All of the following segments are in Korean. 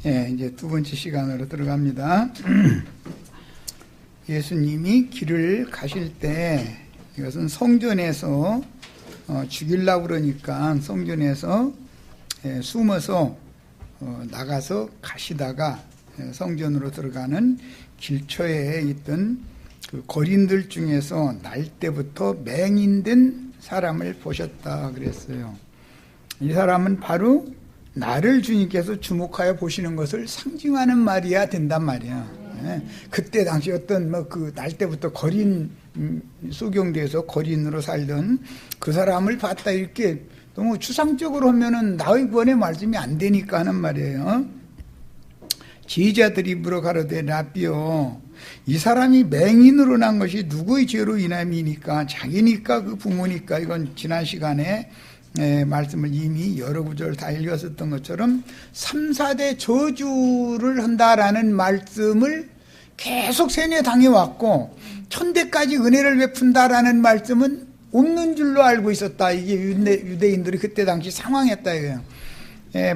예, 이제 두 번째 시간으로 들어갑니다. 예수님이 길을 가실 때 이것은 성전에서 죽이려고 그러니까 성전에서 숨어서 나가서 가시다가 성전으로 들어가는 길초에 있던 그 거린들 중에서 날 때부터 맹인된 사람을 보셨다 그랬어요. 이 사람은 바로 나를 주님께서 주목하여 보시는 것을 상징하는 말이야 된단 말이야. 그때 당시 어떤 그 날 때부터 거린 소경대에서 거린으로 살던 그 사람을 봤다 이렇게 너무 추상적으로 하면은 나의 구원의 말씀이 안 되니까 하는 말이에요. 제자들이 물어 가로되 라삐요, 이 사람이 맹인으로 난 것이 누구의 죄로 인함이니까? 자기니까 그 부모니까? 이건 지난 시간에 말씀을 이미 여러 구절 다 읽었었던 것처럼 3, 4대 저주를 한다라는 말씀을 계속 세뇌당해 왔고 천대까지 은혜를 베푼다라는 말씀은 없는 줄로 알고 있었다. 이게 유대인들이 그때 당시 상황이었다 이거예요.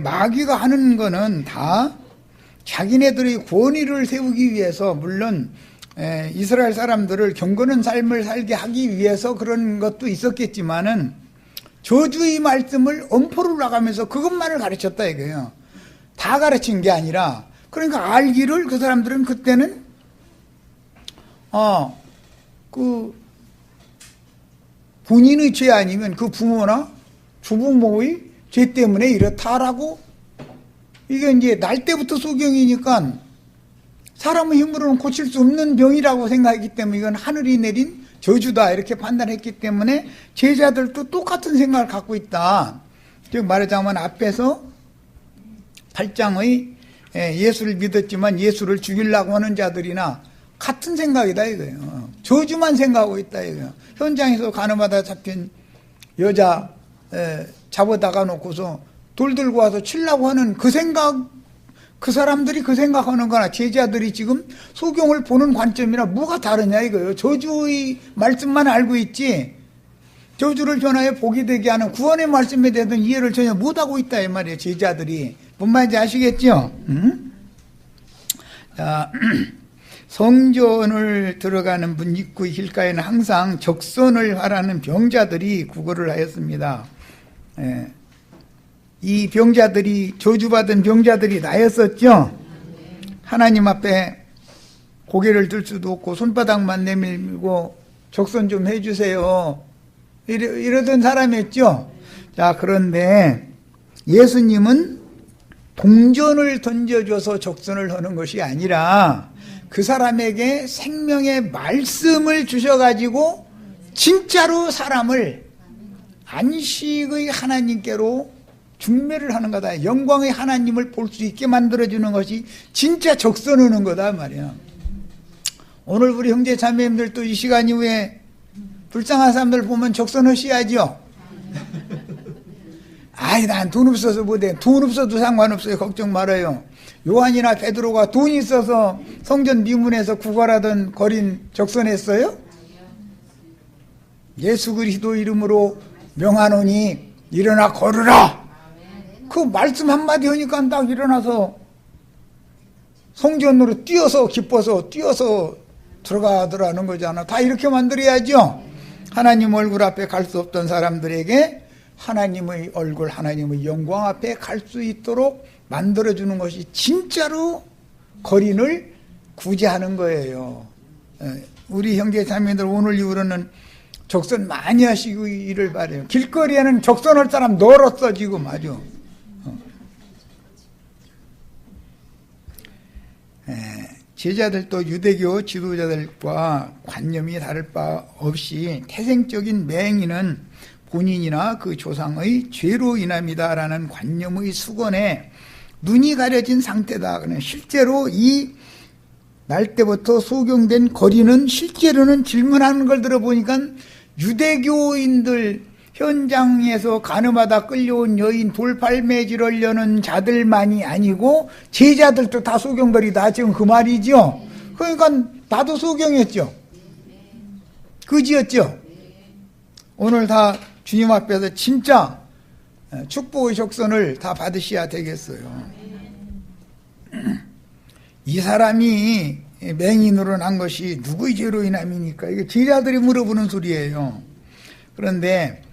마귀가 하는 거는 다 자기네들의 권위를 세우기 위해서, 물론 이스라엘 사람들을 경건한 삶을 살게 하기 위해서 그런 것도 있었겠지만은 저주의 말씀을 엄포를 나가면서 그것만을 가르쳤다 이거예요. 다 가르친 게 아니라, 그러니까 알기를 그 사람들은 그때는 그 본인의 죄 아니면 그 부모나 주부모의 죄 때문에 이렇다라고, 이게 이제 날 때부터 소경이니까 사람의 힘으로는 고칠 수 없는 병이라고 생각했기 때문에 이건 하늘이 내린 저주다 이렇게 판단했기 때문에 제자들도 똑같은 생각을 갖고 있다. 즉 말하자면 앞에서 8장의 예수를 믿었지만 예수를 죽이려고 하는 자들이나 같은 생각이다 이거예요. 저주만 생각하고 있다 이거예요. 현장에서 가늠하다 잡힌 여자 잡아다가 놓고서 돌 들고 와서 치려고 하는 그 생각, 그 사람들이 그 생각하는 거나 제자들이 지금 소경을 보는 관점이나 뭐가 다르냐 이거예요. 저주의 말씀만 알고 있지 저주를 전하여 복이 되게 하는 구원의 말씀에 대한 이해를 전혀 못하고 있다 이 말이에요. 제자들이. 뭔 말인지 아시겠죠? 자, 성전을 들어가는 문 입구 길가에는 항상 적선을 하라는 병자들이 구걸을 하였습니다. 이 병자들이, 저주받은 병자들이 나였었죠. 하나님 앞에 고개를 들 수도 없고 손바닥만 내밀고 적선 좀 해주세요 이러던 사람이었죠. 자, 그런데 예수님은 동전을 던져줘서 적선을 하는 것이 아니라 그 사람에게 생명의 말씀을 주셔가지고 진짜로 사람을 안식의 하나님께로 중매를 하는 거다. 영광의 하나님을 볼 수 있게 만들어주는 것이 진짜 적선하는 거다 말이야. 오늘 우리 형제 자매님들도 이 시간 이후에 불쌍한 사람들 보면 적선하셔야죠. 아이, 난 돈 없어서 못해. 돈 없어도 상관없어요. 걱정 말아요. 요한이나 베드로가 돈 있어서 성전 미문에서 구걸하던 거린 적선했어요? 예수 그리스도 이름으로 명하노니 일어나 걸으라. 그 말씀 한마디 하니까 딱 일어나서 성전으로 뛰어서 기뻐서 뛰어서 들어가더라는 거잖아. 다 이렇게 만들어야죠. 하나님 얼굴 앞에 갈 수 없던 사람들에게 하나님의 얼굴, 하나님의 영광 앞에 갈 수 있도록 만들어주는 것이 진짜로 거린을 구제하는 거예요. 우리 형제 자매들 오늘 이후로는 적선 많이 하시기를 바라요. 길거리에는 적선할 사람 널었어 지금 아주. 제자들도 유대교 지도자들과 관념이 다를 바 없이 태생적인 맹인은 본인이나 그 조상의 죄로 인함이다라는 관념의 수건에 눈이 가려진 상태다. 실제로 이 날 때부터 소경된 거린은 실제로는 질문하는 걸 들어보니까 유대교인들, 현장에서 가늠하다 끌려온 여인 돌팔매질하려는 자들만이 아니고 제자들도 다 소경들이다 지금 그 말이죠. 그러니까 나도 소경이었죠. 그지였죠. 오늘 다 주님 앞에서 진짜 축복의 적선을 다 받으셔야 되겠어요. 이 사람이 맹인으로 난 것이 누구의 죄로 인함이니까? 이게 제자들이 물어보는 소리예요. 그런데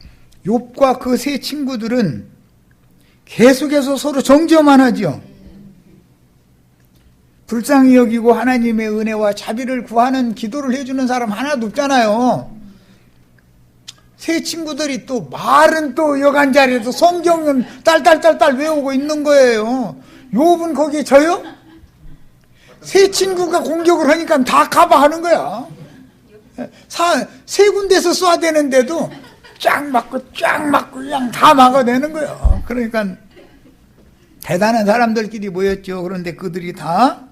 욥과 그 세 친구들은 계속해서 서로 정죄만 하죠. 불쌍히 여기고 하나님의 은혜와 자비를 구하는 기도를 해주는 사람 하나도 없잖아요. 세 친구들이 또 말은 또 여간 자리에서 성경은 딸딸딸딸 외우고 있는 거예요. 욥은 거기에 져요? 세 친구가 공격을 하니까 다 가봐하는 거야. 세 군데서 쏴야 되는데도 쫙 맞고 그냥 다 막아내는 거예요. 그러니까 대단한 사람들끼리 모였죠. 그런데 그들이 다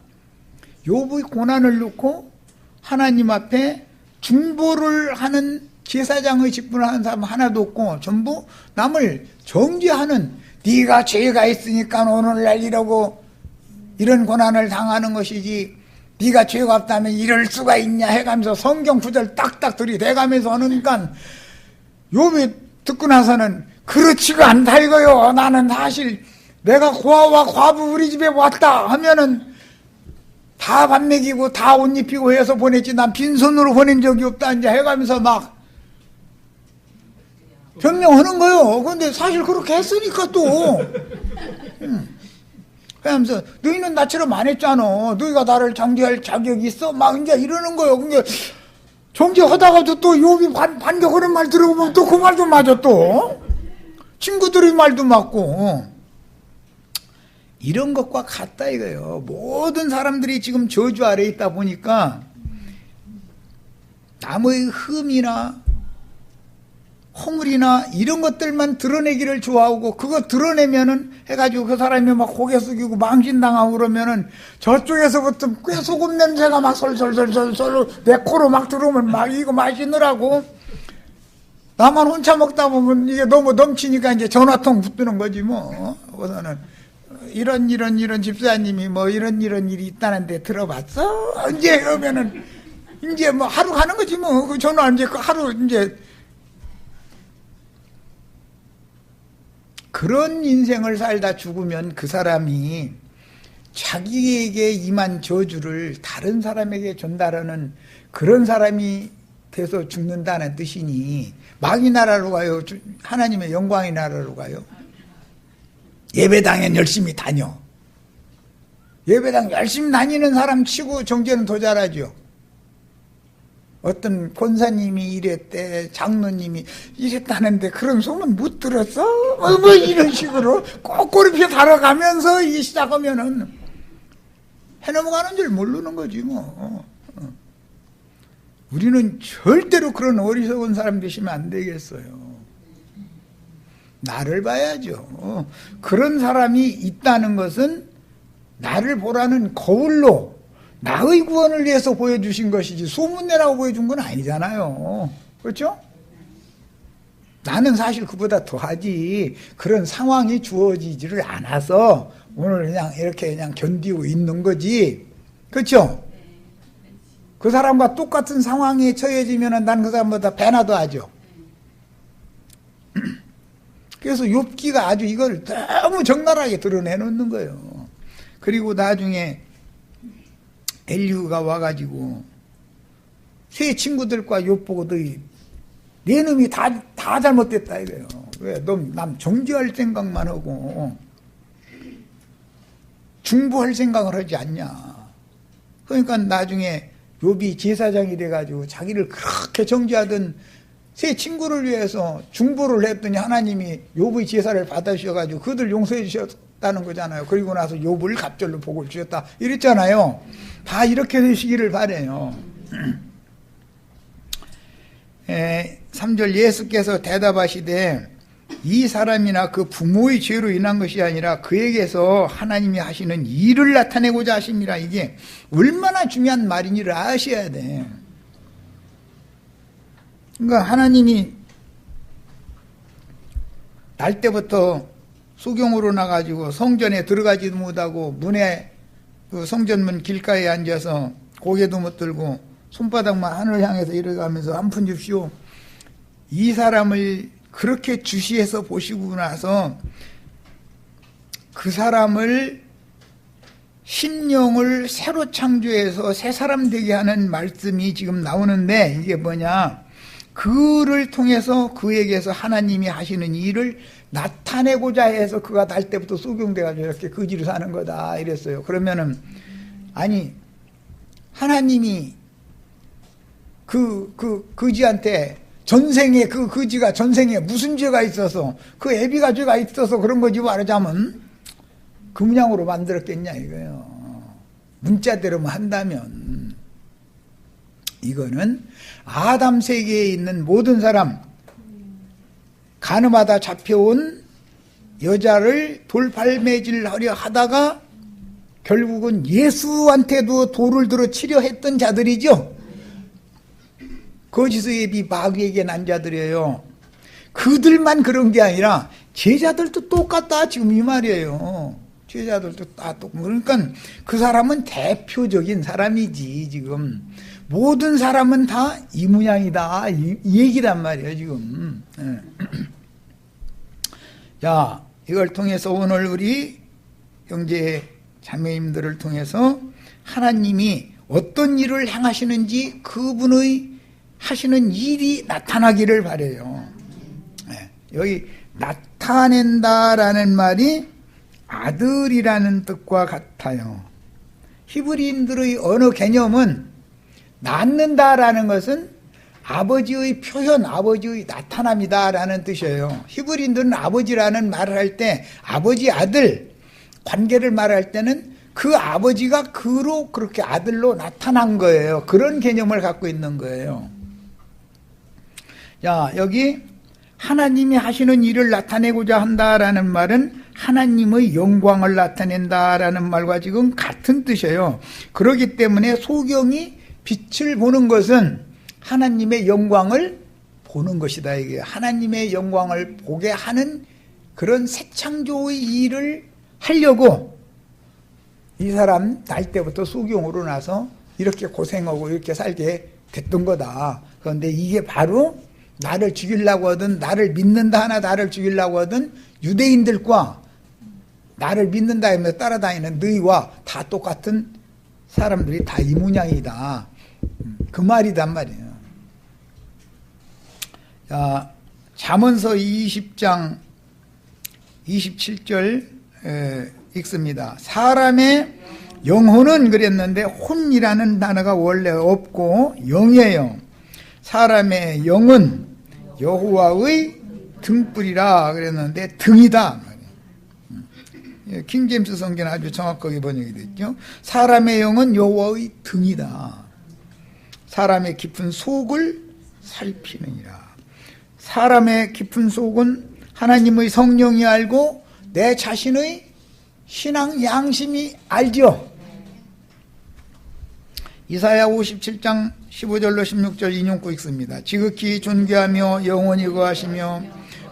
욥의 고난을 놓고 하나님 앞에 중보를 하는 제사장의 직분을 하는 사람 하나도 없고 전부 남을 정죄하는, 네가 죄가 있으니까 오늘날 이러고 이런 고난을 당하는 것이지 네가 죄가 없다면 이럴 수가 있냐 해가면서 성경 구절 딱딱 들이대가면서 하니까 욥이 듣고 나서는 그렇지가 않다 이거요. 나는 사실 내가 고아와 과부 우리 집에 왔다 하면은 다 밥 먹이고 다 옷 입히고 해서 보냈지 난 빈손으로 보낸 적이 없다 이제 해가면서 막 변명하는 거요. 그런데 사실 그렇게 했으니까 또 그러면서 너희는 나처럼 안 했잖아. 너희가 나를 정죄할 자격이 있어? 막 이제 이러는 거요. 그러니까 정죄하다가도 또 욥이 반격하는 말 들어보면 또 그 말도 맞아 또. 친구들의 말도 맞고. 이런 것과 같다 이거예요. 모든 사람들이 지금 저주 아래에 있다 보니까 남의 흠이나 허물이나 이런 것들만 드러내기를 좋아하고 그거 드러내면은 해가지고 그 사람이 막 고개 숙이고 망신당하고 그러면은 저쪽에서부터 꽤 소금 냄새가 막 솔솔솔솔 내 코로 막 들어오면 막 이거 마시느라고 나만 혼자 먹다 보면 이게 너무 넘치니까 이제 전화통 붙드는 거지 뭐. 우선은 이런 집사님이 뭐 이런 일이 있다는데 들어봤어? 이제 이러면은 이제 뭐 하루 가는 거지 뭐. 그 전화 이제 그 하루 이제 그런 인생을 살다 죽으면 그 사람이 자기에게 임한 저주를 다른 사람에게 전달하는 그런 사람이 돼서 죽는다는 뜻이니 마귀 나라로 가요? 하나님의 영광의 나라로 가요? 예배당엔 열심히 다녀. 예배당 열심히 다니는 사람 치고 정죄는 더 잘하죠. 어떤 권사님이 이랬대, 장로님이 이랬다는데 그런 소문 못 들었어? 뭐 이런 식으로 꼬꼬리표 달아가면서 이 시작하면은 해넘어가는 줄 모르는 거지 뭐. 우리는 절대로 그런 어리석은 사람 되시면 안 되겠어요. 나를 봐야죠. 그런 사람이 있다는 것은 나를 보라는 거울로 나의 구원을 위해서 보여주신 것이지 소문내라고 보여준 건 아니잖아요. 그렇죠? 나는 사실 그보다 더하지. 그런 상황이 주어지지를 않아서 오늘 그냥 이렇게 그냥 견디고 있는 거지. 그렇죠? 그 사람과 똑같은 상황에 처해지면 난 그 사람보다 배나 더 하죠. 그래서 욥기가 아주 이걸 너무 적나라하게 드러내놓는 거예요. 그리고 나중에 엘리후가 와가지고 세 친구들과 욥 보고 너희 네 놈이 다 잘못됐다 이거예요. 왜? 너 남 정죄할 생각만 하고 중보할 생각을 하지 않냐. 그러니까 나중에 욥이 제사장이 돼가지고 자기를 그렇게 정죄하던 세 친구를 위해서 중보를 했더니 하나님이 욥의 제사를 받으셔가지고 그들 용서해 주셨다는 거잖아요. 그리고 나서 욥을 갑절로 복을 주셨다 이랬잖아요. 다 이렇게 되시기를 바라요. 3절 예수께서 대답하시되 이 사람이나 그 부모의 죄로 인한 것이 아니라 그에게서 하나님이 하시는 일을 나타내고자 하십니다. 이게 얼마나 중요한 말인지를 아셔야 돼. 그러니까 하나님이 날 때부터 소경으로 나가지고 성전에 들어가지도 못하고 문에 그 성전문 길가에 앉아서 고개도 못 들고 손바닥만 하늘 향해서 이러가면서 한 푼 줍시오. 이 사람을 그렇게 주시해서 보시고 나서 그 사람을 심령을 새로 창조해서 새 사람 되게 하는 말씀이 지금 나오는데, 이게 뭐냐, 그를 통해서 그에게서 하나님이 하시는 일을 나타내고자 해서 그가 날 때부터 소경돼가지고 이렇게 거지로 사는 거다 이랬어요. 그러면은 아니, 하나님이 그 거지한테 전생에 그 거지가 전생에 무슨 죄가 있어서, 그 애비가 죄가 있어서 그런 거지 말하자면 그 문양으로 만들었겠냐 이거예요. 문자대로만 한다면. 이거는 아담 세계에 있는 모든 사람, 가늠하다 잡혀온 여자를 돌팔매질하려 하다가 결국은 예수한테도 돌을 들어 치려 했던 자들이죠. 거짓의 예비 마귀에게 난 자들이에요. 그들만 그런 게 아니라 제자들도 똑같다 지금 이 말이에요. 제자들도 다 똑같고. 그러니까 그 사람은 대표적인 사람이지. 지금 모든 사람은 다 이 모양이다 이 얘기란 말이에요 지금. 자, 이걸 통해서 오늘 우리 형제 자매님들을 통해서 하나님이 어떤 일을 행하시는지 그분의 하시는 일이 나타나기를 바라요. 여기 나타낸다라는 말이 아들이라는 뜻과 같아요. 히브리인들의 언어 개념은 낳는다라는 것은 아버지의 표현, 아버지의 나타남이다라는 뜻이에요. 히브리인들은 아버지라는 말을 할 때 아버지 아들 관계를 말할 때는 그 아버지가 그로 그렇게 아들로 나타난 거예요. 그런 개념을 갖고 있는 거예요. 자, 여기 하나님이 하시는 일을 나타내고자 한다라는 말은 하나님의 영광을 나타낸다라는 말과 지금 같은 뜻이에요. 그렇기 때문에 소경이 빛을 보는 것은 하나님의 영광을 보는 것이다. 이게 하나님의 영광을 보게 하는 그런 새 창조의 일을 하려고 이 사람 날 때부터 소경으로 나서 이렇게 고생하고 이렇게 살게 됐던 거다. 그런데 이게 바로 나를 죽이려고 하든 나를 믿는다 하나 나를 죽이려고 하든 유대인들과 나를 믿는다 하면서 따라다니는 너희와 다 똑같은 사람들이 다 이 모양이다. 그 말이단 말이에요. 자, 잠언서 20장 27절 읽습니다. 사람의 영혼은 그랬는데 혼이라는 단어가 원래 없고 영이에요. 사람의 영은 여호와의 등불이라 그랬는데 등이다. 킹제임스 성경은 아주 정확하게 번역이 됐죠. 사람의 영은 여호와의 등이다. 사람의 깊은 속을 살피느니라. 사람의 깊은 속은 하나님의 성령이 알고 내 자신의 신앙 양심이 알죠. 이사야 57장 15절로 16절 인용구 읽습니다. 지극히 존귀하며 영원히 거하시며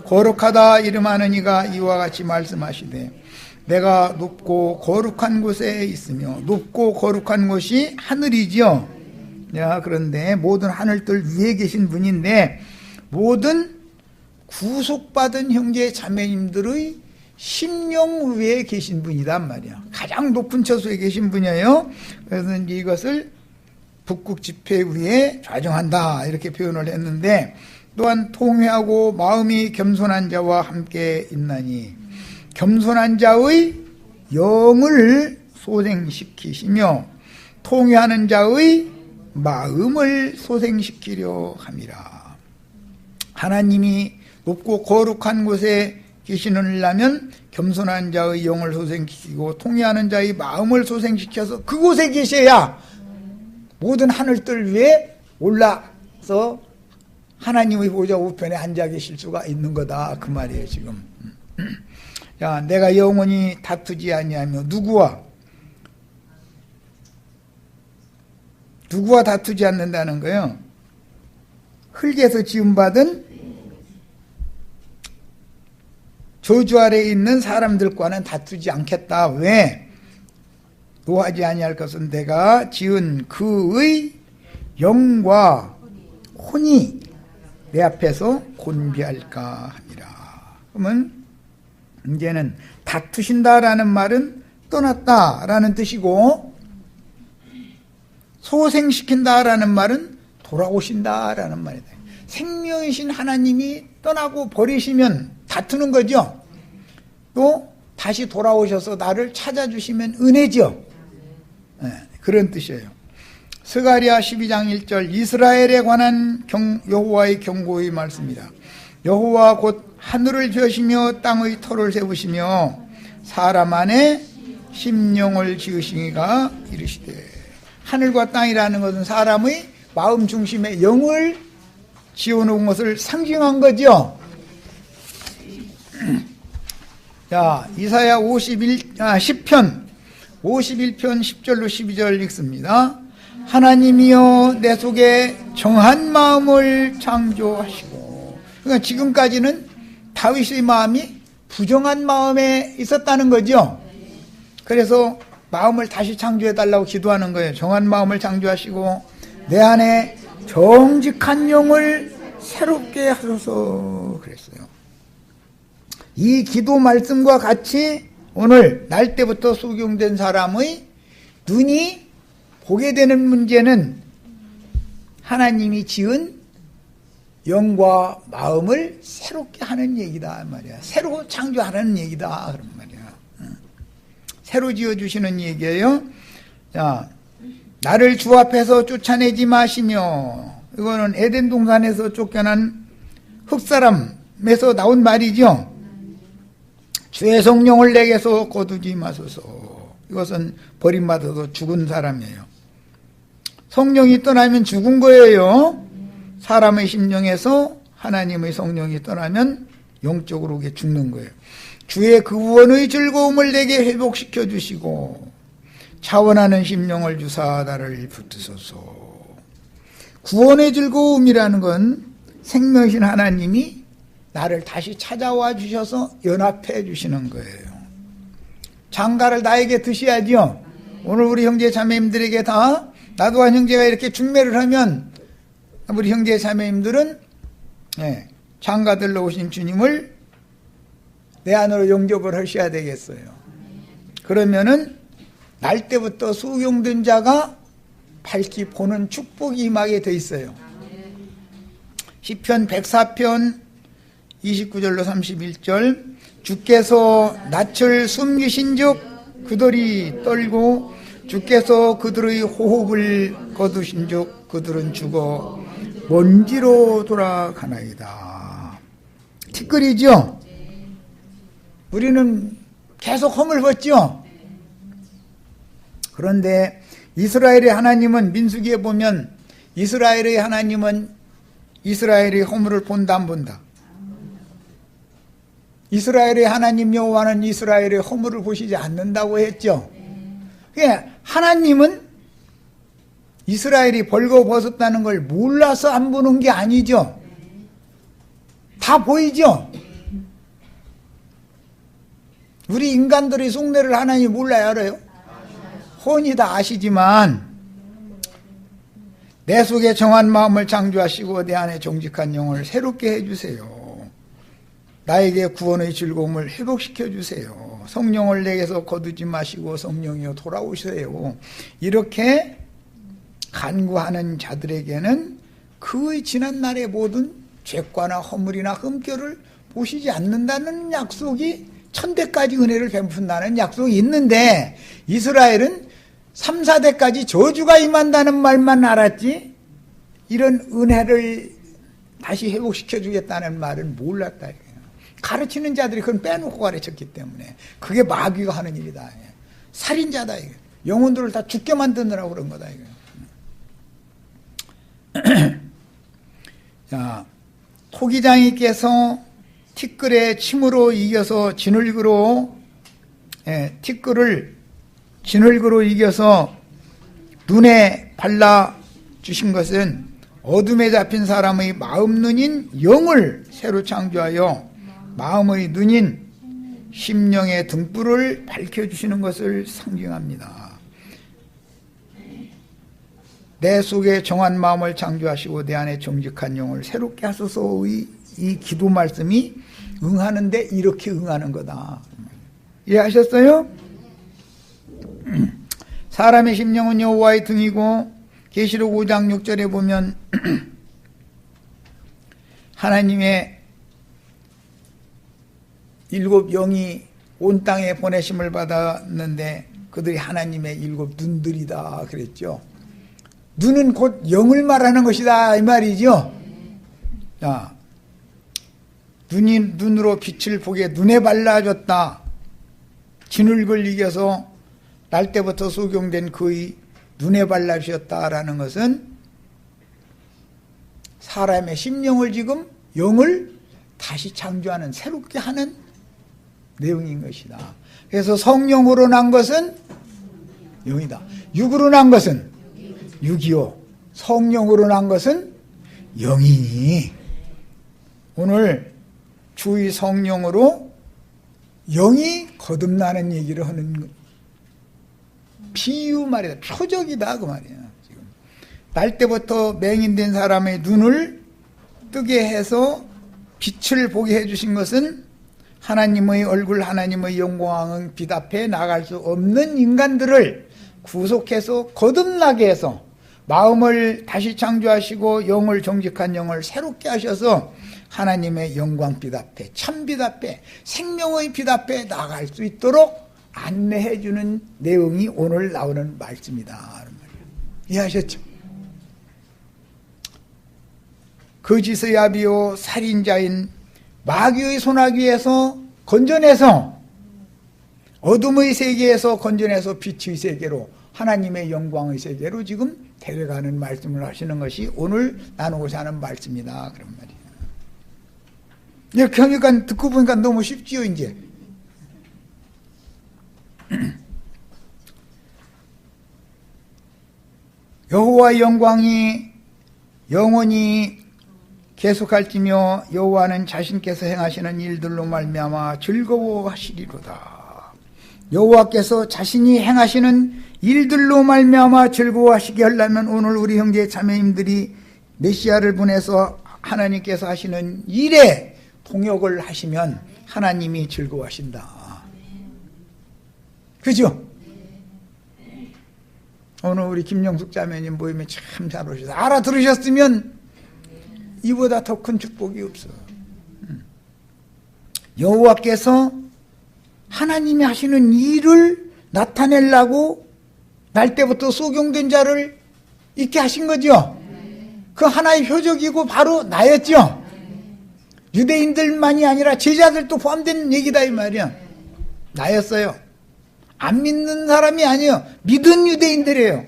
거룩하다 이름하는 이가 이와 같이 말씀하시되 내가 높고 거룩한 곳에 있으며 높고 거룩한 곳이 하늘이지요. 야, 그런데 모든 하늘들 위에 계신 분인데 모든 구속받은 형제 자매님들의 심령 위에 계신 분이란 말이야. 가장 높은 처소에 계신 분이에요. 그래서 이제 이것을 북극 지폐 위에 좌정한다 이렇게 표현을 했는데 또한 통회하고 마음이 겸손한 자와 함께 있나니 겸손한 자의 영을 소생시키시며 통회하는 자의 마음을 소생시키려 함이라. 하나님이 높고 거룩한 곳에 계시느냐면 겸손한 자의 영을 소생시키고 통회하는 자의 마음을 소생시켜서 그곳에 계셔야 모든 하늘들 위에 올라서 하나님의 보좌 우편에 앉아 계실 수가 있는 거다 그 말이에요 지금. 야, 내가 영원히 다투지 아니하며 누구와 다투지 않는다는 거예요. 흙에서 지음받은 저주 아래에 있는 사람들과는 다투지 않겠다. 왜? 노하지 아니할 것은 내가 지은 그의 영과 혼이 내 앞에서 곤비할까 하니라. 그러면 이제는 다투신다라는 말은 떠났다라는 뜻이고, 소생시킨다라는 말은 돌아오신다라는 말이다. 생명이신 하나님이 떠나고 버리시면 다투는 거죠. 또 다시 돌아오셔서 나를 찾아주시면 은혜죠. 네, 그런 뜻이에요. 스가랴 12장 1절, 이스라엘에 관한 여호와의 경고의 말씀입니다. 여호와 곧 하늘을 펴시며 땅의 터를 세우시며 사람 안에 심령을 지으시니가 이르시되. 하늘과 땅이라는 것은 사람의 마음 중심의 영을 지어놓은 것을 상징한 거죠. 자, 이사야 10편 51편 10절로 12절 읽습니다. 하나님이여 내 속에 정한 마음을 창조하시고. 그러니까 지금까지는 다윗의 마음이 부정한 마음에 있었다는 거죠. 그래서 마음을 다시 창조해달라고 기도하는 거예요. 정한 마음을 창조하시고 내 안에 정직한 영을 새롭게 하소서 그랬어요. 이 기도 말씀과 같이 오늘 날 때부터 수경된 사람의 눈이 보게 되는 문제는 하나님이 지은 영과 마음을 새롭게 하는 얘기다 말이야. 새로 창조하는 얘기다 그런 말이야. 새로 지어주시는 얘기예요. 자, 나를 주 앞에서 쫓아내지 마시며, 이거는 에덴 동산에서 쫓겨난 흑사람에서 나온 말이죠. 주의 성령을 내게서 거두지 마소서. 이것은 버림받아서 죽은 사람이에요. 성령이 떠나면 죽은 거예요. 사람의 심령에서 하나님의 성령이 떠나면 영적으로 죽는 거예요. 주의 구원의 즐거움을 내게 회복시켜 주시고 차원하는 심령을 주사 나를 붙드소서. 구원의 즐거움이라는 건 생명이신 하나님이 나를 다시 찾아와 주셔서 연합해 주시는 거예요. 장가를 나에게 드셔야죠. 오늘 우리 형제 자매님들에게 다 나도 한 형제가 이렇게 중매를 하면 우리 형제 자매님들은 장가들러 오신 주님을 내 안으로 영접을 하셔야 되겠어요. 그러면은 날 때부터 수용된 자가 밝히 보는 축복이 임하게 돼 있어요. 시편 104편 29절로 31절, 주께서 낯을 숨기신즉 그들이 떨고 주께서 그들의 호흡을 거두신즉 그들은 죽어 먼지로 돌아가나이다. 티끌이죠. 우리는 계속 허물 벗죠. 그런데 이스라엘의 하나님은, 민수기에 보면 이스라엘의 하나님은 이스라엘의 허물을 본다 안 본다? 이스라엘의 하나님 여호와는 이스라엘의 허물을 보시지 않는다고 했죠. 그러니까 하나님은 이스라엘이 벌거벗었다는 걸 몰라서 안 보는 게 아니죠. 다 보이죠. 우리 인간들의 속내를 하나님이 몰라요, 알아요? 훤히 다 아시지만 내 속에 정한 마음을 창조하시고 내 안에 정직한 영을 새롭게 해주세요. 나에게 구원의 즐거움을 회복시켜 주세요. 성령을 내게서 거두지 마시고 성령이여 돌아오세요. 이렇게 간구하는 자들에게는 그의 지난 날의 모든 죄과나 허물이나 흠결을 보시지 않는다는 약속이, 천대까지 은혜를 베푼다는 약속이 있는데, 이스라엘은 3, 4대까지 저주가 임한다는 말만 알았지 이런 은혜를 다시 회복시켜 주겠다는 말은 몰랐다. 가르치는 자들이 그건 빼놓고 가르쳤기 때문에 그게 마귀가 하는 일이다. 살인자다. 이게. 영혼들을 다 죽게 만드느라고 그런 거다. 이게. 자, 토기장이께서 티끌의 침으로 이겨서 진흙으로, 티끌을 진흙으로 이겨서 눈에 발라주신 것은 어둠에 잡힌 사람의 마음 눈인 영을 새로 창조하여 마음의 눈인 심령의 등불을 밝혀주시는 것을 상징합니다. 내 속에 정한 마음을 창조하시고 내 안에 정직한 영을 새롭게 하소서의 이 기도 말씀이 응하는데 이렇게 응하는 거다. 이해하셨어요? 사람의 심령은 여호와의 등이고, 계시록 5장 6절에 보면 하나님의 7 영이 온 땅에 보내심을 받았는데 그들이 하나님의 7 눈들이다 그랬죠. 눈은 곧 영을 말하는 것이다 이 말이죠. 자, 눈으로 빛을 보게 눈에 발라줬다. 진흙을 이겨서 날 때부터 소경된 그의 눈에 발라주셨다라는 것은 사람의 심령을 지금 영을 다시 창조하는, 새롭게 하는 내용인 것이다. 그래서 성령으로 난 것은 영이다. 육으로 난 것은 육이요, 성령으로 난 것은 영이니, 오늘 주의 성령으로 영이 거듭나는 얘기를 하는 비유 말이다. 표적이다 그 말이야. 지금 날 때부터 맹인된 사람의 눈을 뜨게 해서 빛을 보게 해주신 것은 하나님의 얼굴, 하나님의 영광은 빛 앞에 나갈 수 없는 인간들을 구속해서 거듭나게 해서 마음을 다시 창조하시고 영을, 정직한 영을 새롭게 하셔서 하나님의 영광 빛 앞에, 참 빛 앞에, 생명의 빛 앞에 나갈 수 있도록 안내해 주는 내용이 오늘 나오는 말씀이다. 이해하셨죠? 거짓의 아비요 살인자인 마귀의 손아귀에서 건져내서, 어둠의 세계에서 건져내서 빛의 세계로, 하나님의 영광의 세계로 지금 데려가는 말씀을 하시는 것이 오늘 나누고자 하는 말씀이다. 그런 말이에요. 이렇게 하니까, 듣고 보니까 너무 쉽지요, 이제. 여호와의 영광이 영원히 계속할지며 여호와는 자신께서 행하시는 일들로 말미암아 즐거워하시리로다. 여호와께서 자신이 행하시는 일들로 말미암아 즐거워하시게 하려면 오늘 우리 형제 자매님들이 메시아를 보내서 하나님께서 하시는 일에 동역을 하시면 하나님이 즐거워하신다. 그죠? 오늘 우리 김영숙 자매님 모임에 참 잘 오셔서 알아들으셨으면 이보다 더 큰 축복이 없어. 여호와께서 하나님이 하시는 일을 나타내려고 날 때부터 소경된 자를 있게 하신 거죠. 그 하나의 표적이고 바로 나였죠. 유대인들만이 아니라 제자들도 포함된 얘기다 이 말이야. 나였어요. 안 믿는 사람이 아니에요. 믿은 유대인들이에요.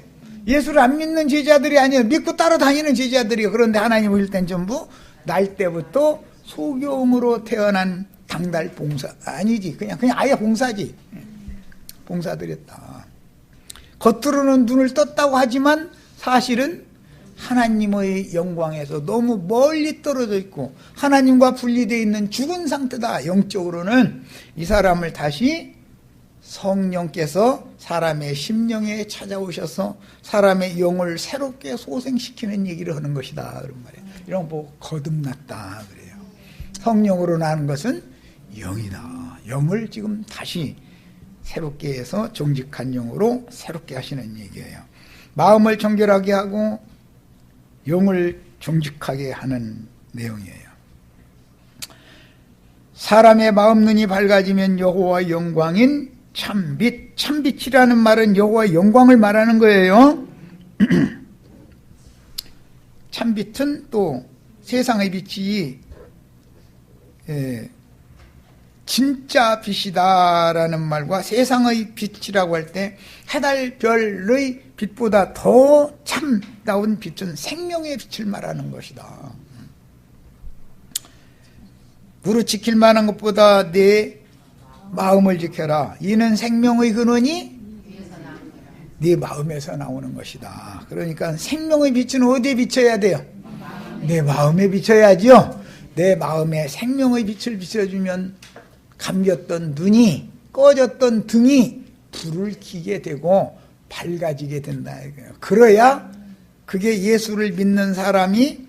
예수를 안 믿는 제자들이 아니에요. 믿고 따라다니는 제자들이에요. 그런데 하나님 보실 땐 전부 날 때부터 소경으로 태어난 당달 봉사, 아니지, 그냥 아예 봉사지. 봉사드렸다. 겉으로는 눈을 떴다고 하지만 사실은 하나님의 영광에서 너무 멀리 떨어져 있고 하나님과 분리되어 있는 죽은 상태다. 영적으로는 이 사람을 다시 성령께서 사람의 심령에 찾아오셔서 사람의 영을 새롭게 소생시키는 얘기를 하는 것이다. 그런 말이에요. 이런 거 거듭났다. 그래요. 성령으로 나는 것은 영이다. 영을 지금 다시 새롭게 해서 정직한 영으로 새롭게 하시는 얘기예요. 마음을 정결하게 하고 영을 정직하게 하는 내용이에요. 사람의 마음 눈이 밝아지면 여호와의 영광인 참빛, 참빛이라는 말은 여호와의 영광을 말하는 거예요. 참빛은 또 세상의 빛이 진짜 빛이다라는 말과 세상의 빛이라고 할 때 해달별의 빛보다 더 참다운 빛은 생명의 빛을 말하는 것이다. 무릇 지킬 만한 것보다 내 마음을 지켜라. 이는 생명의 근원이 네 마음에서 나오는 것이다. 그러니까 생명의 빛은 어디에 비춰야 돼요? 내 마음에 비춰야죠. 내 마음에 생명의 빛을 비춰주면 감겼던 눈이, 꺼졌던 등이 불을 켜게 되고 밝아지게 된다. 그래야 그게 예수를 믿는 사람이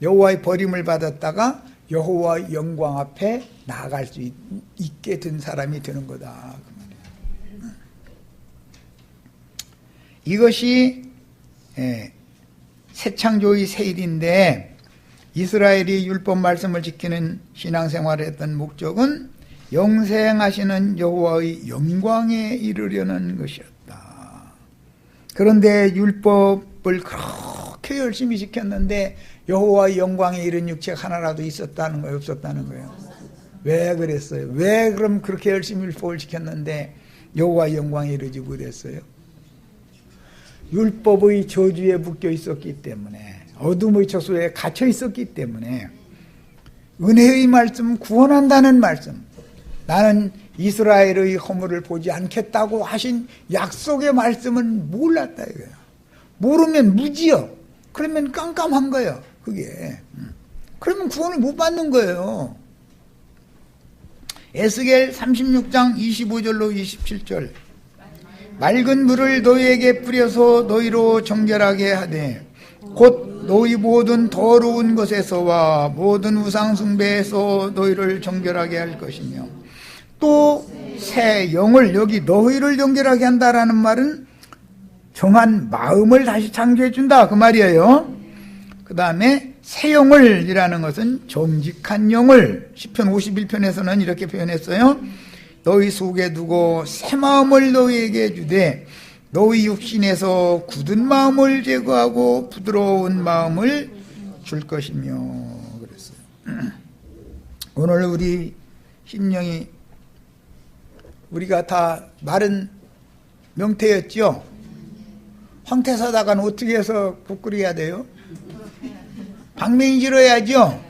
여호와의 버림을 받았다가 여호와의 영광 앞에 나아갈 수 있게 된 사람이 되는 거다. 그 말이에요. 이것이 새 창조의 새일인데 이스라엘이 율법 말씀을 지키는 신앙생활을 했던 목적은 영생하시는 여호와의 영광에 이르려는 것이었다. 그런데 율법을 그렇게 열심히 지켰는데 여호와의 영광에 이른 육체가 하나라도 있었다는 거예요, 없었다는 거예요? 왜 그랬어요? 왜 그럼 그렇게 열심히 율법을 지켰는데 여호와의 영광에 이르지 못했어요? 율법의 저주에 묶여 있었기 때문에, 어둠의 저소에 갇혀 있었기 때문에, 은혜의 말씀, 구원한다는 말씀, 나는 이스라엘의 허물을 보지 않겠다고 하신 약속의 말씀은 몰랐다 이거예요. 모르면 무지요. 그러면 깜깜한 거예요, 그게. 그러면 구원을 못 받는 거예요. 에스겔 36장 25절로 27절. 맑은 물을 너희에게 뿌려서 너희로 정결하게 하되 곧 너희 모든 더러운 것에서와 모든 우상 숭배에서 너희를 정결하게 할 것이며, 또 새 영을, 여기 너희를 정결하게 한다라는 말은 정한 마음을 다시 창조해 준다 그 말이에요. 그 다음에 새 영을 이라는 것은 정직한 영을, 시편 51편에서는 이렇게 표현했어요. 너희 속에 두고 새 마음을 너희에게 주되 너희 육신에서 굳은 마음을 제거하고 부드러운 마음을 줄 것이며 그랬어요. 오늘 우리 심령이, 우리가 다 마른 명태였죠. 황태사다간 어떻게 해서 국 끓여야 돼요? 방맹이 질어야죠.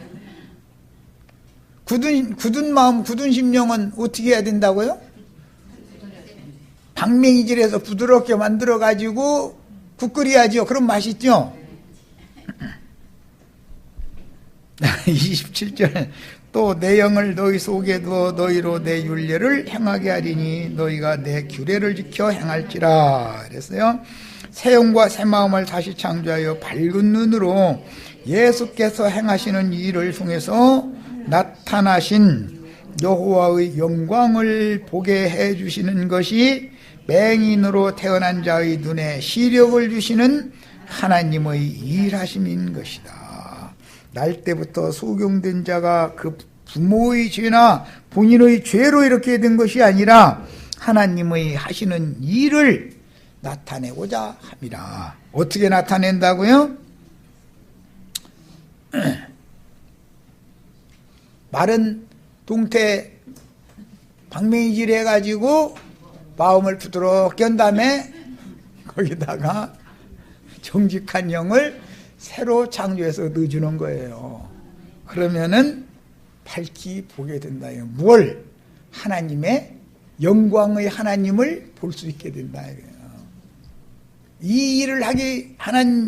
굳은 마음, 굳은 심령은 어떻게 해야 된다고요? 방맹이질해서 부드럽게 만들어가지고 국 끓여야죠. 그럼 맛있죠? 27절. 또 내 영을 너희 속에 두어 너희로 내 율례를 행하게 하리니 너희가 내 규례를 지켜 행할지라. 그랬어요. 새 영과 새 마음을 다시 창조하여 밝은 눈으로 예수께서 행하시는 일을 통해서 나타나신 여호와의 영광을 보게 해주시는 것이 맹인으로 태어난 자의 눈에 시력을 주시는 하나님의 일하심인 것이다. 날 때부터 소경된 자가 그 부모의 죄나 본인의 죄로 이렇게 된 것이 아니라 하나님의 하시는 일을 나타내고자 함이라. 어떻게 나타낸다고요? 마른 동태 방맹이질 해가지고 마음을 부드럽게 한 다음에 거기다가 정직한 영을 새로 창조해서 넣어주는 거예요. 그러면은 밝히 보게 된다. 뭘? 하나님의 영광의 하나님을 볼 수 있게 된다. 이 일을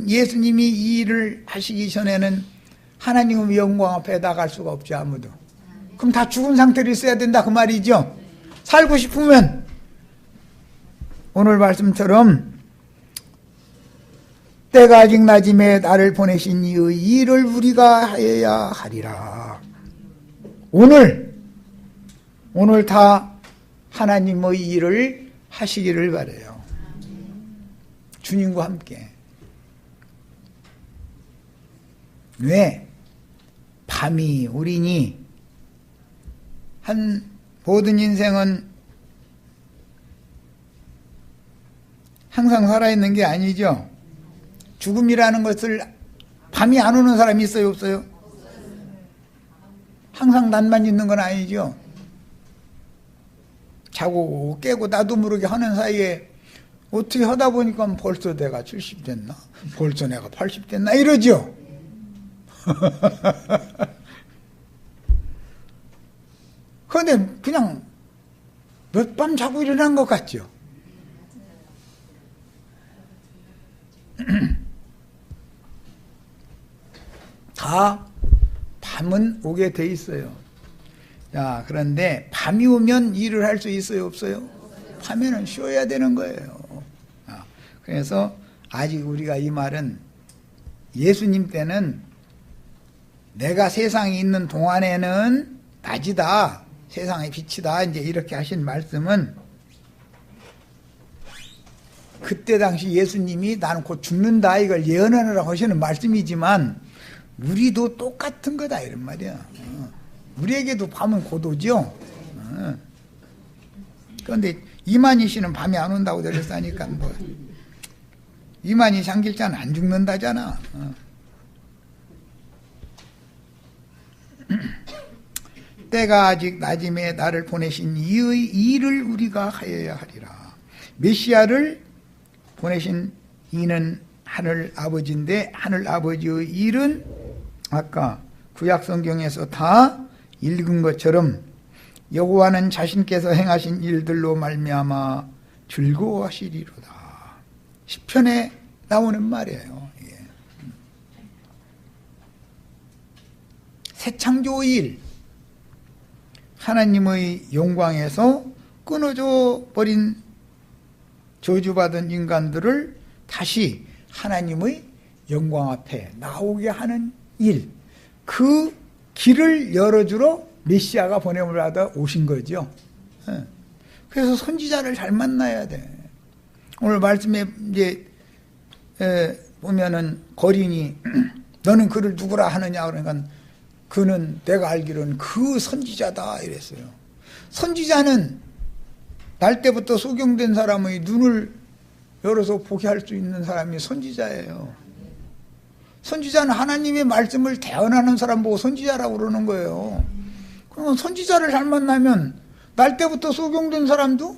예수님이 이 일을 하시기 전에는 하나님의 영광 앞에 나갈 수가 없죠, 아무도. 그럼 다 죽은 상태로 있어야 된다 그 말이죠. 살고 싶으면 오늘 말씀처럼 때가 아직 낮음에 나를 보내신 이의 일을 우리가 하여야 하리라. 오늘 다 하나님의 일을 하시기를 바라요. 주님과 함께. 왜? 밤이 오리니. 모든 인생은 항상 살아있는 게 아니죠. 죽음이라는 것을 밤이 안 오는 사람이 있어요, 없어요? 항상 낮만 있는 건 아니죠. 자고 깨고 나도 모르게 하는 사이에 어떻게 하다 보니까 벌써 내가 70 됐나? 벌써 내가 80 됐나? 이러죠. 그런데 그냥 몇 밤 자고 일어난 것 같죠. 다 밤은 오게 돼 있어요. 자, 그런데 밤이 오면 일을 할 수 있어요, 없어요? 밤에는 쉬어야 되는 거예요. 그래서 아직 우리가 이 말은 예수님 때는 내가 세상에 있는 동안에는 낮이다, 세상의 빛이다, 이제 이렇게 하신 말씀은 그때 당시 예수님이 나는 곧 죽는다 이걸 예언하느라고 하시는 말씀이지만 우리도 똑같은 거다 이런 말이야. 우리에게도 밤은 곧 오죠. 그런데 이만희 씨는 밤이 안 온다고 그랬으니까 뭐 이만희 장길자는 안 죽는다잖아. 때가 아직 낮음에 나를 보내신 이의 일을 우리가 하여야 하리라. 메시아를 보내신 이는 하늘 아버지인데 하늘 아버지의 일은 아까 구약 성경에서 다 읽은 것처럼 여호와는 자신께서 행하신 일들로 말미암아 즐거워하시리로다. 시편에 나오는 말이에요. 새 창조의 일, 하나님의 영광에서 끊어져 버린 저주받은 인간들을 다시 하나님의 영광 앞에 나오게 하는 일, 그 길을 열어주러 메시아가 보냄을 받아 오신 거죠. 그래서 선지자를 잘 만나야 돼. 오늘 말씀에 이제 보면은 거린이 너는 그를 누구라 하느냐 그러니까 그는 내가 알기로는 그 선지자다 이랬어요. 선지자는 날 때부터 소경된 사람의 눈을 열어서 보게 할 수 있는 사람이 선지자예요. 선지자는 하나님의 말씀을 대언하는 사람 보고 선지자라고 그러는 거예요. 그러면 선지자를 잘 만나면 날 때부터 소경된 사람도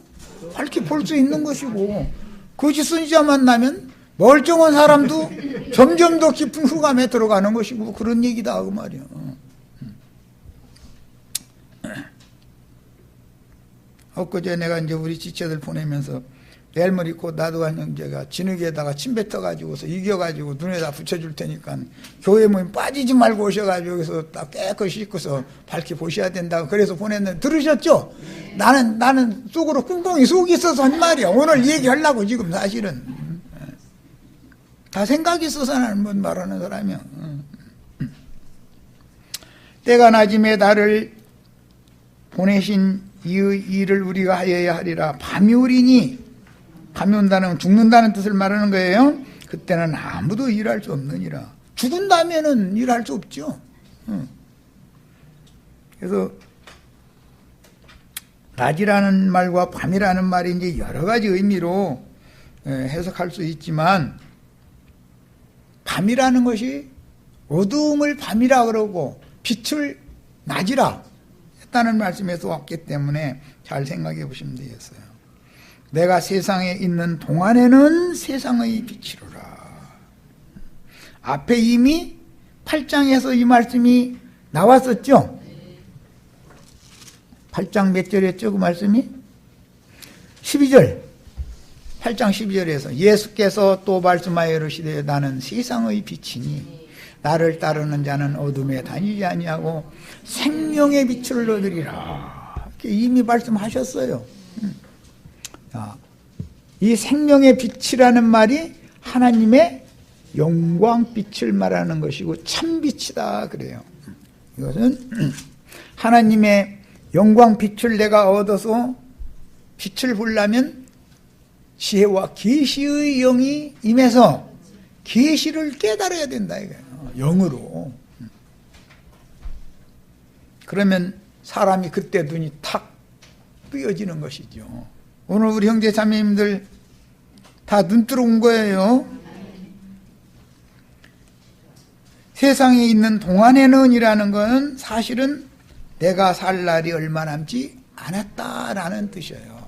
밝히 볼 수 있는 것이고 거짓 선지자 만나면 멀쩡한 사람도 점점 더 깊은 흑암에 들어가는 것이고 그런 얘기다 그 말이야. 엊그제 내가 이제 우리 지체들 보내면서 헬멧 입고 나도한 형제가 진흙에다가 침 뱉어가지고서 이겨가지고 눈에다 붙여줄 테니까 교회 모임 빠지지 말고 오셔가지고 여기서 딱 깨끗이 씻고서 밝게 보셔야 된다고 그래서 보냈는데 들으셨죠? 나는 속으로 꿍꿍이 속이 있어서 한 말이야. 오늘 얘기하려고 지금 사실은 다 생각이 있어서 나는 말하는 사람이야. 때가 낮음에 나를 보내신 이 일을 우리가 하여야 하리라. 밤이 오리니, 밤이 온다는 죽는다는 뜻을 말하는 거예요. 그때는 아무도 일할 수 없느니라. 죽은 다음에는 일할 수 없죠. 그래서 낮이라는 말과 밤이라는 말이 이제 여러 가지 의미로 해석할 수 있지만 밤이라는 것이 어두움을 밤이라 그러고 빛을 낮이라 했다는 말씀에서 왔기 때문에 잘 생각해 보시면 되겠어요. 내가 세상에 있는 동안에는 세상의 빛이로라. 앞에 이미 8장에서 이 말씀이 나왔었죠. 8장 몇 절이었죠 그 말씀이? 12절 8장 12절에서 예수께서 또 말씀하여 이르시되 나는 세상의 빛이니 나를 따르는 자는 어둠에 다니지 아니하고 생명의 빛을 얻으리라. 이미 말씀하셨어요. 이 생명의 빛이라는 말이 하나님의 영광빛을 말하는 것이고 참빛이다 그래요. 이것은 하나님의 영광빛을 내가 얻어서 빛을 보려면 지혜와 계시의 영이 임해서 계시를 깨달아야 된다 이거예요. 영으로. 그러면 사람이 그때 눈이 탁 뜨여지는 것이죠. 오늘 우리 형제 자매님들 다 눈 들어온 거예요. 세상에 있는 동안에는 이라는 건 사실은 내가 살 날이 얼마 남지 않았다라는 뜻이에요.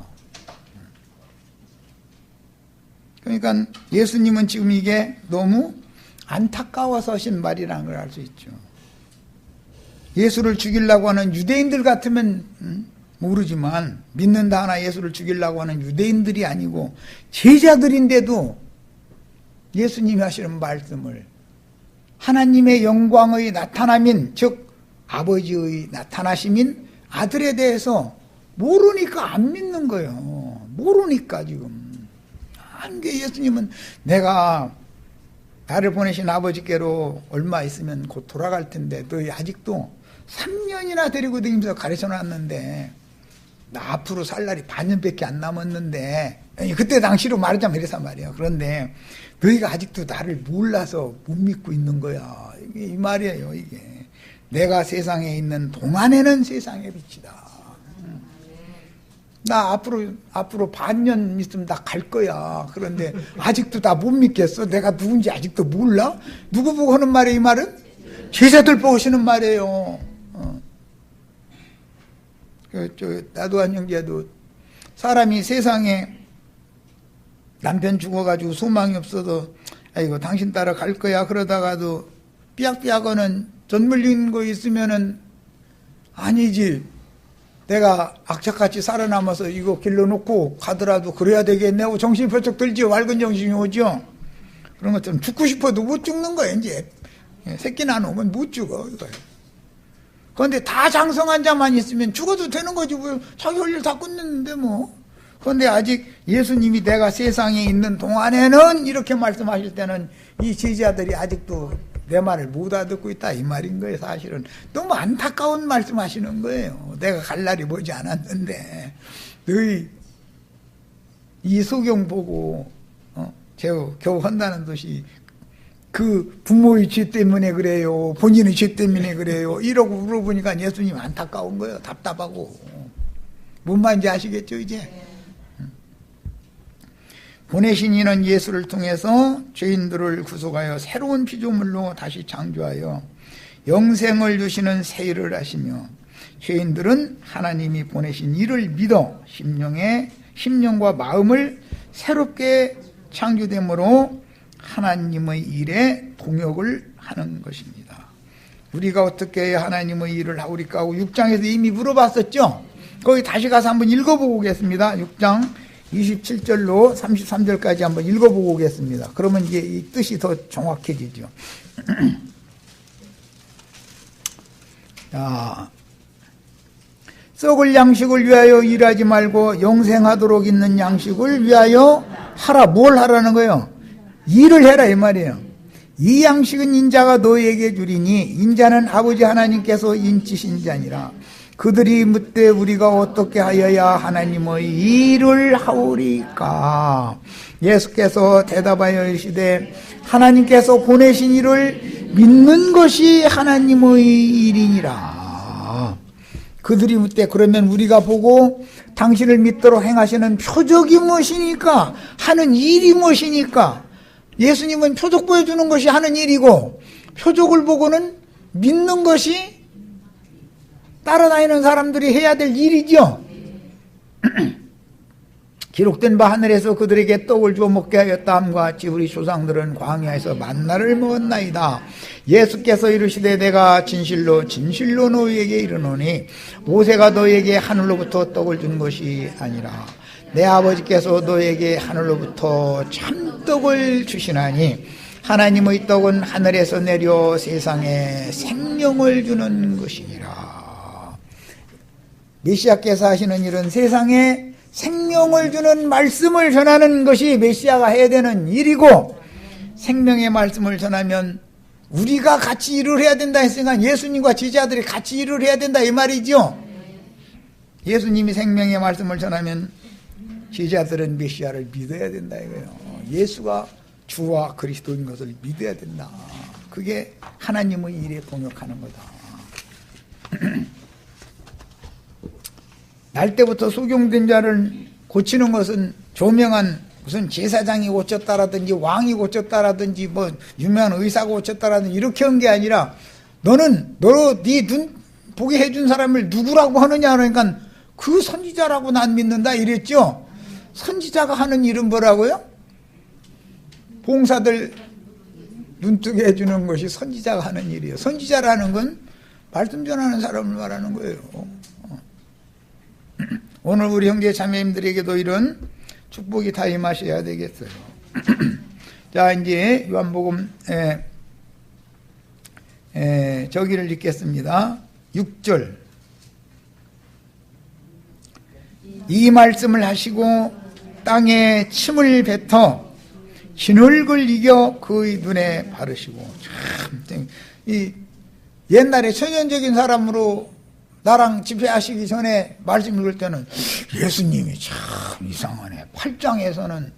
그러니까 예수님은 지금 이게 너무 안타까워서 하신 말이라는 걸 알 수 있죠. 예수를 죽이려고 하는 유대인들 같으면 모르지만 믿는다 하나 예수를 죽이려고 하는 유대인들이 아니고 제자들인데도 예수님이 하시는 말씀을 하나님의 영광의 나타남인 즉 아버지의 나타나심인 아들에 대해서 모르니까 안 믿는 거예요. 모르니까 지금. 한게 예수님은 내가 나를 보내신 아버지께로 얼마 있으면 곧 돌아갈 텐데 너희 아직도 3년이나 데리고 다니면서 가르쳐 놨는데 나 앞으로 살 날이 반년밖에 안 남았는데, 그때 당시로 말하자면 이래서 말이에요. 그런데 너희가 아직도 나를 몰라서 못 믿고 있는 거야. 이게 이 말이에요. 이게 내가 세상에 있는 동안에는 세상의 빛이다. 나 앞으로 반년 있으면 나 갈 거야. 그런데 아직도 나 못 믿겠어. 내가 누군지 아직도 몰라. 누구 보고 하는 말이에요? 이 말은 제자들 보고 하시는 말이에요. 나도한 형제도 사람이 세상에 남편 죽어가지고 소망이 없어도 아이고 당신 따라 갈 거야 그러다가도 삐약삐약하는 전물린 거 있으면은 아니지, 내가 악착같이 살아남아서 이거 길러놓고 가더라도 그래야 되겠네 하고 정신이 벌쩍 들지요. 맑은 정신이 오죠. 그런 것처럼 죽고 싶어도 못 죽는 거예요. 이제 새끼 나놓으면 못 죽어 이거예요. 그런데 다 장성한 자만 있으면 죽어도 되는 거지. 왜 자기 할 일 다 끝냈는데 뭐. 그런데 아직 예수님이 내가 세상에 있는 동안에는 이렇게 말씀하실 때는 이 제자들이 아직도 내 말을 못 알아듣고 있다 이 말인 거예요. 사실은 너무 안타까운 말씀하시는 거예요. 내가 갈 날이 머지 않았는데 너희 이 소경 보고 겨우 한다는 듯이 그 부모의 죄 때문에 그래요, 본인의 죄 때문에 그래요 이러고 물어보니까 예수님 안타까운 거예요. 답답하고. 뭔 말인지 아시겠죠 이제? 보내신 이는 예수를 통해서 죄인들을 구속하여 새로운 피조물로 다시 창조하여 영생을 주시는 새 일을 하시며 죄인들은 하나님이 보내신 이를 믿어 심령과 마음을 새롭게 창조됨으로 하나님의 일에 동역을 하는 것입니다. 우리가 어떻게 해야 하나님의 일을 하오리까 하고 6장에서 이미 물어봤었죠. 거기 다시 가서 한번 읽어보고 오겠습니다. 6장 27절로 33절까지 한번 읽어보고 오겠습니다. 그러면 이제 이 뜻이 더 정확해지죠. 자, 썩을 양식을 위하여 일하지 말고 영생하도록 있는 양식을 위하여 하라. 뭘 하라는 거예요? 일을 해라 이 말이에요. 이 양식은 인자가 너희에게 주리니 인자는 아버지 하나님께서 인치신 자니라. 그들이 묻되 우리가 어떻게 하여야 하나님의 일을 하오리까? 예수께서 대답하여 이르시되 하나님께서 보내신 이를 믿는 것이 하나님의 일이니라. 그들이 묻되 그러면 우리가 보고 당신을 믿도록 행하시는 표적이 무엇이니까? 하는 일이 무엇이니까? 예수님은 표적 보여주는 것이 하는 일이고 표적을 보고는 믿는 것이 따라다니는 사람들이 해야 될 일이죠. 기록된 바 하늘에서 그들에게 떡을 주어 먹게 하였다 함과 같이 우리 조상들은 광야에서 만나를 먹었나이다. 예수께서 이르시되 내가 진실로 진실로 너희에게 이르노니 모세가 너희에게 하늘로부터 떡을 준 것이 아니라 내 아버지께서 너희에게 하늘로부터 참떡을 주시나니 하나님의 떡은 하늘에서 내려 세상에 생명을 주는 것이니라. 메시아께서 하시는 일은 세상에 생명을 주는 말씀을 전하는 것이 메시아가 해야 되는 일이고, 생명의 말씀을 전하면 우리가 같이 일을 해야 된다 했으니까 예수님과 제자들이 같이 일을 해야 된다 이 말이죠. 예수님이 생명의 말씀을 전하면 제자들은 메시아를 믿어야 된다 이거예요. 예수가 주와 그리스도인 것을 믿어야 된다. 그게 하나님의 일에 동역하는 거다. 날 때부터 소경된 자를 고치는 것은 조명한 무슨 제사장이 고쳤다라든지 왕이 고쳤다라든지 뭐 유명한 의사가 고쳤다라든지 이렇게 한 게 아니라 네 눈 보게 해준 사람을 누구라고 하느냐 그러니까 그 선지자라고 난 믿는다 이랬죠. 선지자가 하는 일은 뭐라고요? 봉사들 눈뜨게 해주는 것이 선지자가 하는 일이에요. 선지자라는 건 말씀 전하는 사람을 말하는 거예요. 오늘 우리 형제 자매님들에게도 이런 축복이 다 임하셔야 되겠어요. 자, 이제 요한복음 저기를 읽겠습니다. 6절. 이 말씀을 하시고 땅에 침을 뱉어 진흙을 이겨 그의 눈에 바르시고. 참, 이 옛날에 천연적인 사람으로 나랑 집회하시기 전에 말씀 읽을 때는 예수님이 참 이상하네. 8장에서는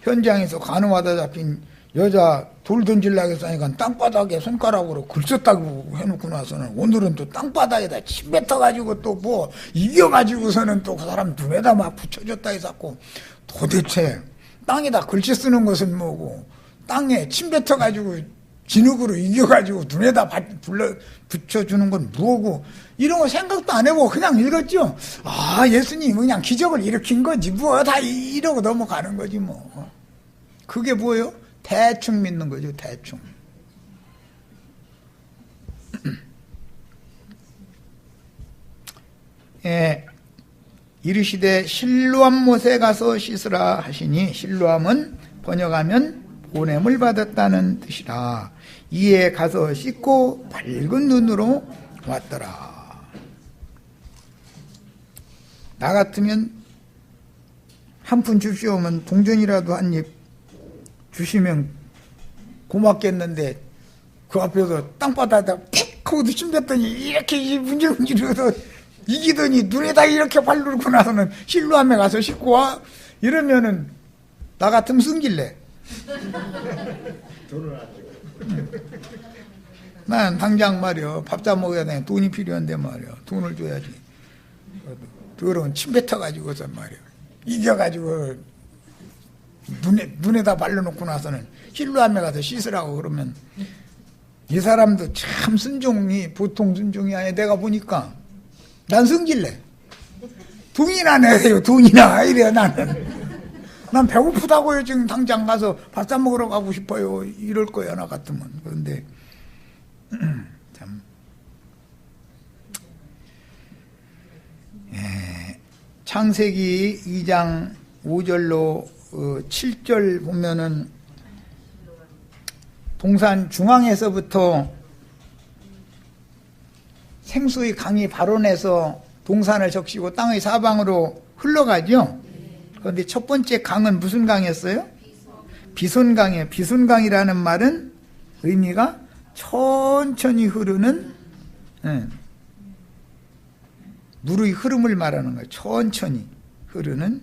현장에서 간호하다 잡힌 여자 돌 던질라고 했으니까 땅바닥에 손가락으로 글 썼다고 해놓고 나서는 오늘은 또 땅바닥에다 침 뱉어가지고 또 뭐 이겨가지고서는 또 그 사람 눈에다 막 붙여줬다 해서 도대체 땅에다 글씨 쓰는 것은 뭐고 땅에 침 뱉어가지고 진흙으로 이겨가지고 눈에다 붙여주는 건 뭐고 이런 거 생각도 안 해보고 그냥 읽었죠. 아, 예수님 그냥 기적을 일으킨 거지 뭐 다 이러고 넘어가는 거지 뭐. 그게 뭐예요? 대충 믿는 거죠. 대충. 예, 이르시되 실로암 못에 가서 씻으라 하시니 실로암은 번역하면 보냄을 받았다는 뜻이라. 이에 가서 씻고 밝은 눈으로 왔더라. 나 같으면 한 푼 주시오면 동전이라도 한 입 주시면 고맙겠는데 그 앞에서 땅바닥에다 픽 하고 침 뱉더니 이렇게 문질문질해서 이기더니 눈에다 이렇게 바르고 나서는 실로암에 가서 씻고 와 이러면은 나 같으면 승질내. 난 당장 말이야 밥사 먹어야 돼. 돈이 필요한데 말이야 돈을 줘야지. 더러운 침 뱉어가지고서 말이야 이겨가지고 눈에다 발라놓고 나서는 실로암에 가서 씻으라고 그러면 이 사람도 참 순종이 보통 순종이 아니야. 내가 보니까 난 성질내. 돈이나 내세요. 돈이나 이래 나는. 난 배고프다고요. 지금 당장 가서 밥 사 먹으러 가고 싶어요. 이럴 거야 나 같으면. 그런데 참 창세기 2장 5절로 7절 보면은 동산 중앙에서부터 생수의 강이 발원해서 동산을 적시고 땅의 사방으로 흘러가죠. 그런데 첫 번째 강은 무슨 강이었어요? 비손강이에요. 비손강이라는 말은 의미가 천천히 흐르는 물의 흐름을 말하는 거예요. 천천히 흐르는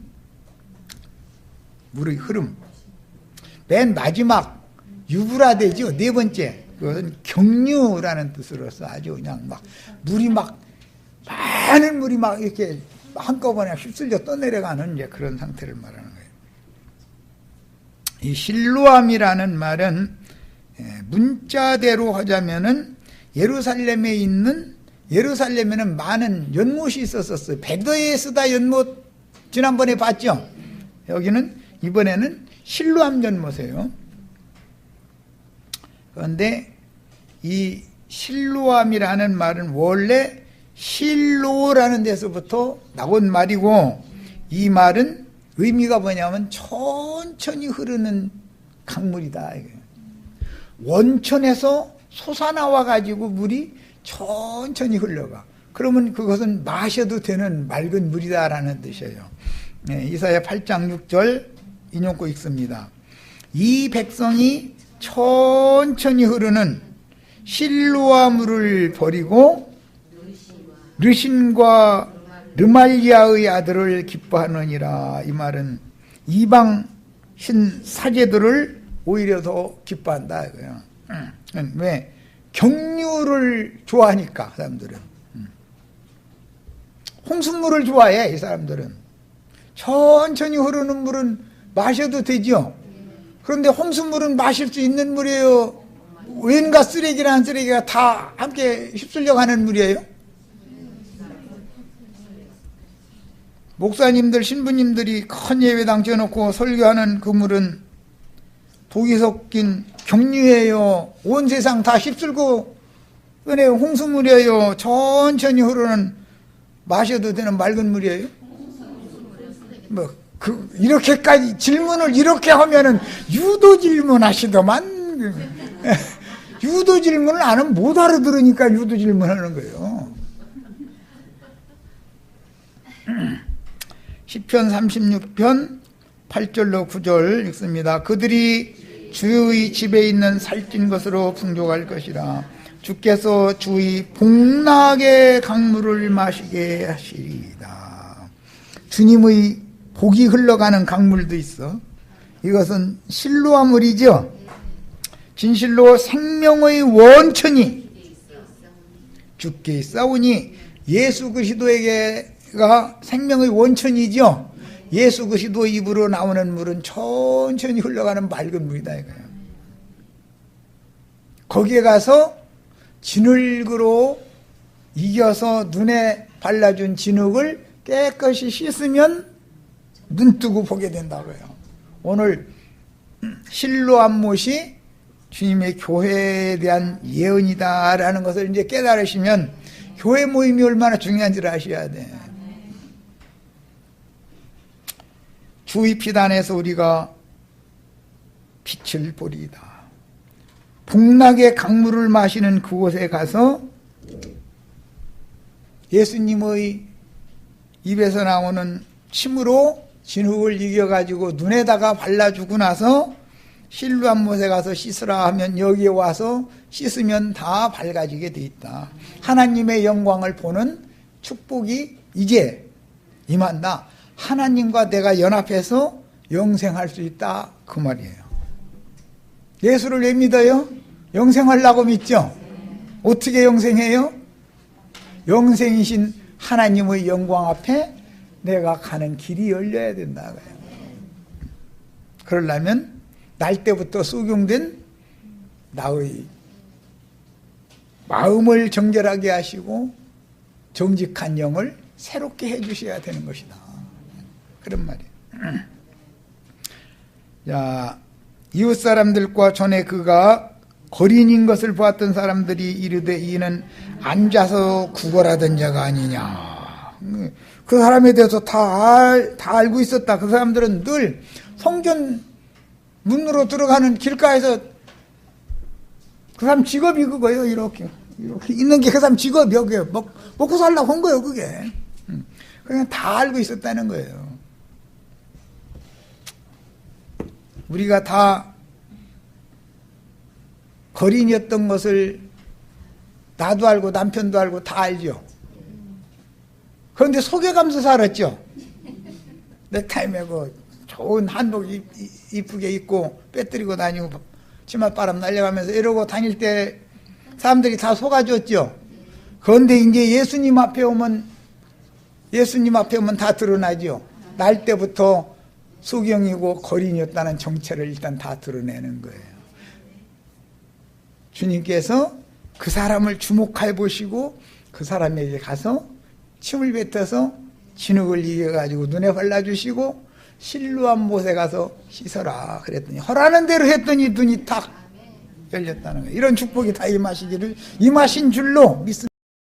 물의 흐름. 맨 마지막 유브라데죠. 네 번째 그것은 경류라는 뜻으로서 아주 그냥 막 물이 막 많은 물이 막 이렇게 한꺼번에 휩쓸려 떠내려가는 이제 그런 상태를 말하는 거예요. 이 실로암이라는 말은 문자대로 하자면은 예루살렘에 있는 예루살렘에는 많은 연못이 있었었어요. 베드에스다 연못 지난번에 봤죠. 여기는 이번에는 실로암 연못이에요. 그런데 이 실로암이라는 말은 원래 실로라는 데서부터 나온 말이고 이 말은 의미가 뭐냐면 천천히 흐르는 강물이다. 원천에서 솟아나와 가지고 물이 천천히 흘러가. 그러면 그것은 마셔도 되는 맑은 물이다라는 뜻이에요. 이사야 8장 6절 인용고 읽습니다. 이 백성이 천천히 흐르는 실로암물을 버리고 르신과 르말리아의 아들을 기뻐하느니라. 이 말은 이방 신 사제들을 오히려 더 기뻐한다 이거예요. 왜? 경류를 좋아하니까 사람들은. 홍순물을 좋아해 이 사람들은. 천천히 흐르는 물은 마셔도 되죠. 그런데 홍순물은 마실 수 있는 물이에요? 웬가 쓰레기라는 쓰레기가 다 함께 휩쓸려 가는 물이에요? 목사님들 신부님들이 큰 예배당 지어놓고 설교하는 그 물은 독이 섞인 경류예요. 온 세상 다 휩쓸고 은혜 홍수물이에요. 천천히 흐르는 마셔도 되는 맑은 물이에요. 뭐 이렇게까지 질문을 이렇게 하면은 유도 질문하시더만. 유도 질문을 안 하면 못 알아들으니까 유도 질문하는 거예요. 시편 36편 8절로 9절 읽습니다. 그들이 주의 집에 있는 살찐 것으로 풍족할 것이라. 주께서 주의 복락의 강물을 마시게 하시리이다. 주님의 복이 흘러가는 강물도 있어. 이것은 실로아물이죠. 진실로 생명의 원천이 주께 있사오니 예수 그리스도에게가 생명의 원천이죠. 예수 그리스도 입으로 나오는 물은 천천히 흘러가는 맑은 물이다 이거예요. 거기에 가서 진흙으로 이겨서 눈에 발라준 진흙을 깨끗이 씻으면 눈 뜨고 보게 된다고요. 오늘 실로암못이 주님의 교회에 대한 예언이다라는 것을 이제 깨달으시면 교회 모임이 얼마나 중요한지를 아셔야 돼. 주의 피단에서 우리가 빛을 보리이다. 복락의 강물을 마시는 그곳에 가서 예수님의 입에서 나오는 침으로 진흙을 이겨가지고 눈에다가 발라주고 나서 실로암못에 가서 씻으라 하면 여기에 와서 씻으면 다 밝아지게 돼 있다. 하나님의 영광을 보는 축복이 이제 임한다. 하나님과 내가 연합해서 영생할 수 있다 그 말이에요. 예수를 왜 믿어요? 영생하려고 믿죠? 어떻게 영생해요? 영생이신 하나님의 영광 앞에 내가 가는 길이 열려야 된다고요. 그러려면 날 때부터 수경된 나의 마음을 정결하게 하시고 정직한 영을 새롭게 해주셔야 되는 것이다. 그런 말이에요. 자, 이웃 사람들과 전에 그가 거린인 것을 보았던 사람들이 이르되 이는 앉아서 구걸하던 자가 아니냐. 그 사람에 대해서 다 알고 있었다. 그 사람들은 늘 성전 문으로 들어가는 길가에서 그 사람 직업이 그거예요. 이렇게 있는 게 그 사람 직업이요. 그게 먹고 살라고 한 거예요. 그게 그냥 다 알고 있었다는 거예요. 우리가 다 거린이었던 것을 나도 알고 남편도 알고 다 알죠. 그런데 속여가면서 살았죠. 넥타이 매고 좋은 한복 이쁘게 입고 빼뜨리고 다니고 치맛바람 날려가면서 이러고 다닐 때 사람들이 다 속아줬죠. 그런데 이제 예수님 앞에 오면 다 드러나죠. 날 때부터 수경이고 거린이었다는 정체를 일단 다 드러내는 거예요. 주님께서 그 사람을 주목해 보시고 그 사람에게 가서 침을 뱉어서 진흙을 이겨가지고 눈에 발라주시고 실로암못에 가서 씻어라 그랬더니 허라는 대로 했더니 눈이 탁 열렸다는 거예요. 이런 축복이 다 임하신 줄로 믿습니다.